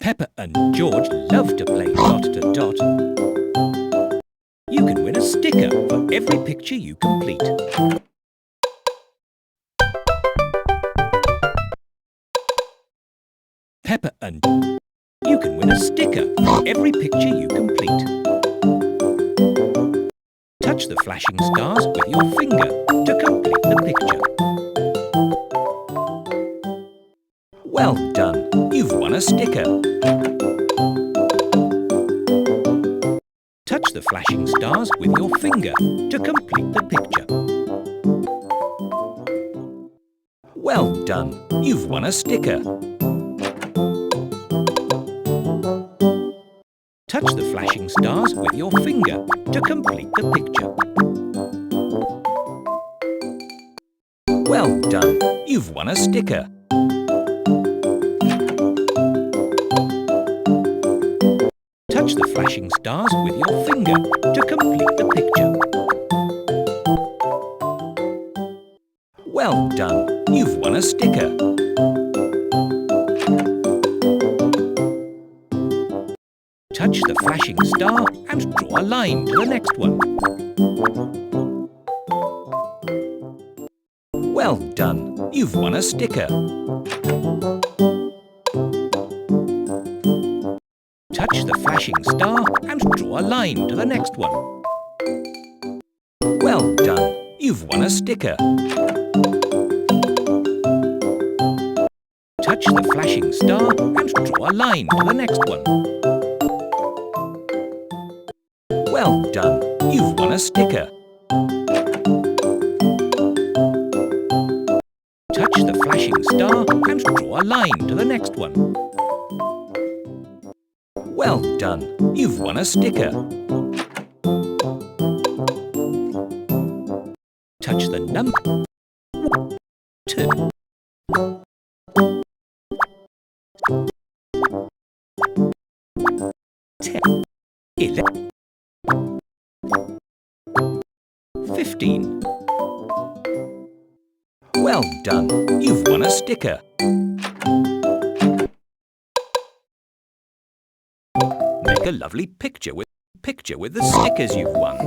Peppa and George love to play dot to dot. You can win a sticker for every picture you complete. Peppa and you can win a sticker for every picture you complete. Touch the flashing stars with your finger to complete the picture. Well done! You've won a sticker. Touch the flashing stars with your finger to complete the picture. Well done! You've won a sticker. Touch the flashing stars with your finger to complete the picture. Well done! You've won a sticker. Touch the flashing stars with your finger to complete the picture. Well done! You've won a sticker. Touch the flashing star and draw a line to the next one. Well done! You've won a sticker. Touch the flashing star and draw a line to the next one. Well done! You've won a sticker. Touch the flashing star and draw a line to the next one. Well done! You've won a sticker. Touch the flashing star and draw a line to the next one. Well done! You've won a sticker. Touch the number 2. 10, 11, 15. Well done! You've won a sticker. Make a lovely picture with the stickers you've won.